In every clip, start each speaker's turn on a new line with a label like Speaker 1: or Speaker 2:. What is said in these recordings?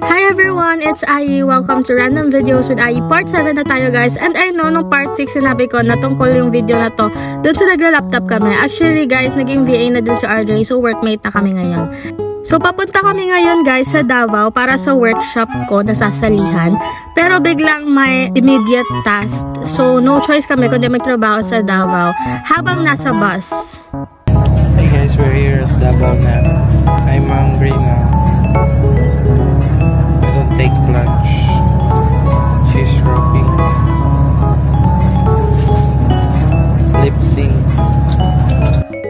Speaker 1: Hi everyone! It's Ai. Welcome to Random Videos with Ai. Part 7 na tayo guys. And I know, nung part 6 sinabi ko na tungkol yung video na to doon sa nagla-laptop kami. Actually guys, naging VA na din si RJ. So workmate na kami ngayon. So papunta kami ngayon guys sa Davao para sa workshop ko na sasalihan. Pero biglang may immediate task. So no choice kami kundi magtrabaho sa Davao habang nasa bus.
Speaker 2: Hey guys, we're here at Davao na. I'm hungry now. I don't take lunch. She's dropping. Lip sync.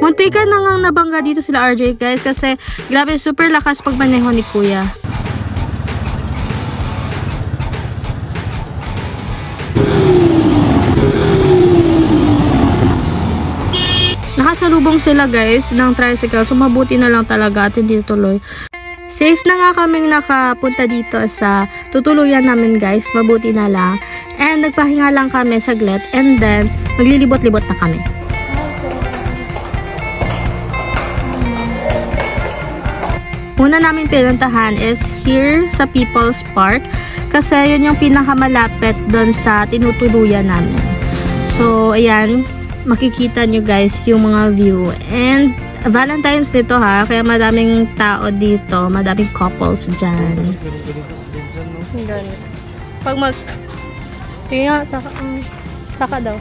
Speaker 1: Muntikan na ngang nabangga dito sila RJ guys kasi grabe super lakas pagmaneho ni Kuya. Nakasalubong sila guys ng tricycle so mabuti na lang talaga at hindi tuloy. Safe na nga kaming nakapunta dito sa tutuluyan namin guys, mabuti na lang. And nagpahinga lang kami saglit and then maglilibot-libot na kami. Una namin pinuntahan is here sa People's Park kasi yun yung pinakamalapit doon sa tinutuluyan namin. So, ayan, makikita nyo guys yung mga view. And Valentine's dito ha, kaya madaming tao dito, madaming couples dyan. Pag tingnan, saka daw.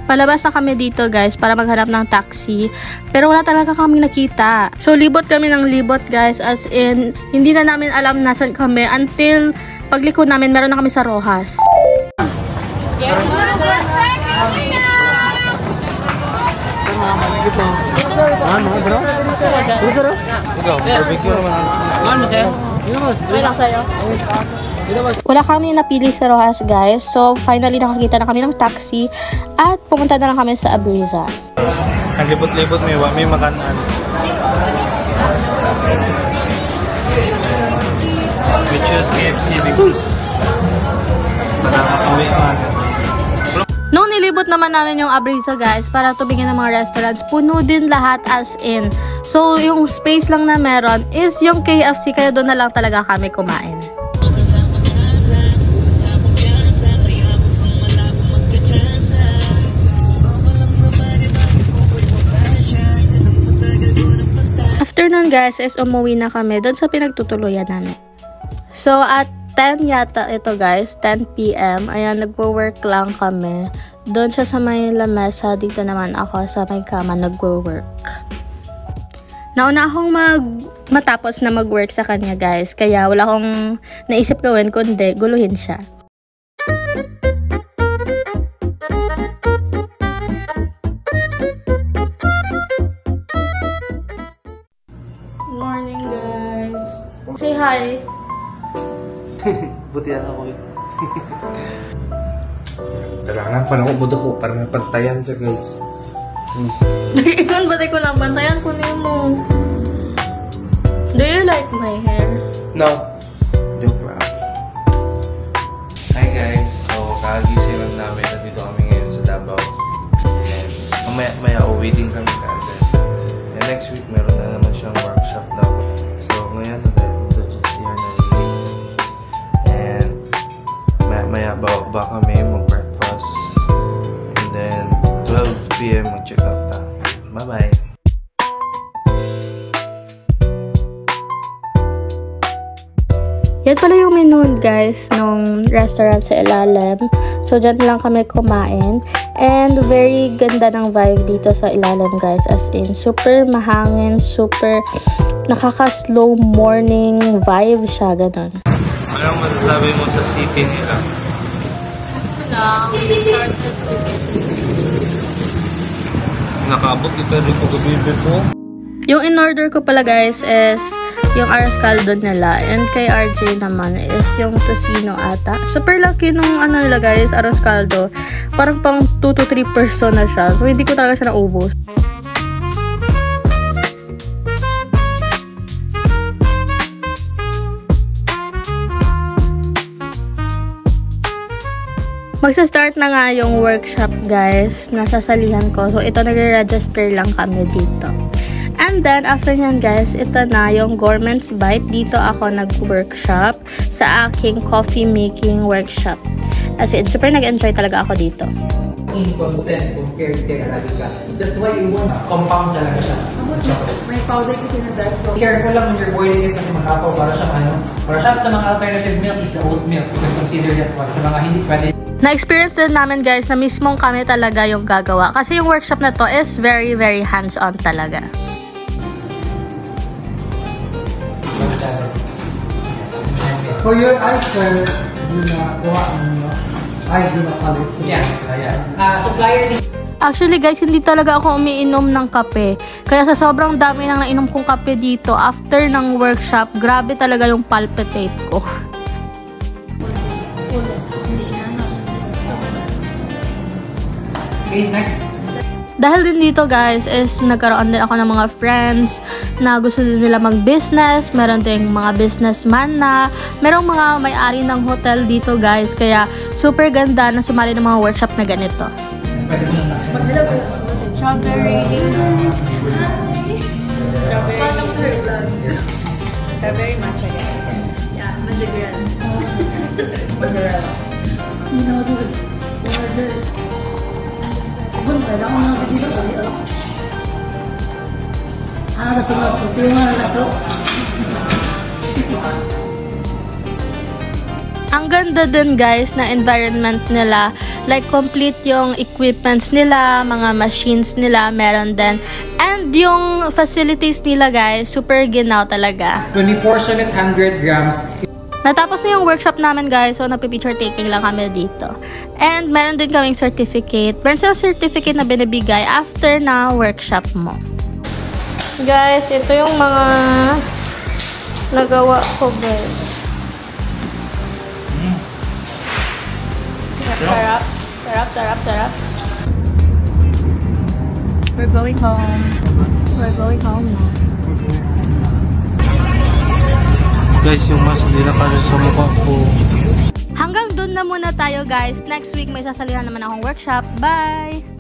Speaker 1: Palabas na kami dito guys para maghanap ng taxi. Pero wala talaga kaming nakita. So libot kami ng libot guys. As in, hindi na namin alam nasan kami. Until pagliko namin, meron na kami sa Rojas. Wala kami napili sa Rojas guys. So finally nakakita na kami ng taxi at pumunta na lang kami sa Abriza.
Speaker 2: Ang libot-libot may makanan. We choose KFC because nakakauwi ang
Speaker 1: Nung nilibot naman namin yung Abriza guys para tubigin ng mga restaurants, puno din lahat as in. So yung space lang na meron is yung KFC kaya doon na lang talaga kami kumain. After nun guys is umuwi na kami doon sa pinagtutuluyan namin. So at 10 yata ito guys, 10 PM. Ayan, nagwo-work lang kami. Doon siya sa may lamesa, dito naman ako sa may kama nagwo-work. Nauna akong matapos na mag-work sa kanya guys, kaya wala akong naisip gawin kundi guluhin siya. Morning guys. Say hi.
Speaker 2: buti ako eh. Kailangan pa na ubod ako para mapantayan siya guys.
Speaker 1: Nag-ikon ba ko lang bantayan ko na mo. Do you like my hair?
Speaker 2: No. Joke lang. Hi guys. So kagising lang namin. Nandito kami ngayon sa Davao. And maya uwi din kami kagad. And next week meron na naman siyang workshop daw. So ngayon maya ba kami mag-breakfast and then 12 PM mag-check out na. Bye-bye!
Speaker 1: Yan pala yung menu guys nung restaurant sa ilalim. So dyan lang kami kumain. And very ganda ng vibe dito sa ilalim guys. As in, super mahangin, super nakaka-slow morning vibe siya. Ganon.
Speaker 2: Anong masasabi mo sa city nila? Nakaabot ito rin ko gabi po.
Speaker 1: Yung in-order ko pala guys is yung arroz caldo nila. And kay RJ naman is yung tocino ata. Super laki nung ano nila guys, arroz caldo. Parang pang 2 to 3 person na siya. So hindi ko talaga siya naubos. Magsa-start na nga yung workshop guys na sasalihan ko. So ito nagre-register lang kami dito. And And then, after nyan guys, ito na yung Gourmet's Bite. Dito ako nag-workshop sa aking coffee making workshop. As in, super nag-enjoy talaga ako dito.
Speaker 3: Content compared kay Arabica. That's why you want compound talaga siya.
Speaker 4: May powder kasi na dark chocolate.
Speaker 3: Careful lang when you're boiling it kasi makapaw para siya para siya sa mga alternative milk is the oat milk. You can consider that one. Sa mga hindi pwede.
Speaker 1: Na-experience din namin guys na mismong kami talaga yung gagawa. Kasi yung workshop na to is very, very hands-on talaga.
Speaker 5: For your eyes, sir, do na kuha ang do na palit.
Speaker 3: Yeah. Supplier din.
Speaker 1: Actually guys, hindi talaga ako umiinom ng kape. Kaya sa sobrang dami nang nainom kong kape dito, after ng workshop, grabe talaga yung palpitate ko.
Speaker 3: Okay, next.
Speaker 1: Dahil din dito guys is nagkaroon din ako ng mga friends na gusto din nila mag-business. Meron ding mga businessman na merong mga may-ari ng hotel dito guys. Kaya super ganda na sumali ng mga workshop na ganito.
Speaker 3: Pwede mo lang
Speaker 4: Magdala ko sa strawberry. Strawberry matcha guys. Yeah, Madrigal. Madrigal. You know,
Speaker 1: ang ganda din guys na environment nila. Like complete yung equipments nila, mga machines nila, meron din. And yung facilities nila guys, super ginaw talaga.
Speaker 3: 20 portion at 100 grams.
Speaker 1: Natapos na yung workshop namin guys, so nagpi-picture taking lang kami dito. And meron din kaming certificate. Meron silang certificate na binibigay after na workshop mo. Guys, ito yung mga nagawa ko guys. Sarap, sarap, sarap, sarap. We're going home. We're going home now.
Speaker 2: Guys, yung mas hindi na kasi sa mukha ko.
Speaker 1: Hanggang dun na muna tayo guys. Next week may sasalihan naman akong workshop. Bye!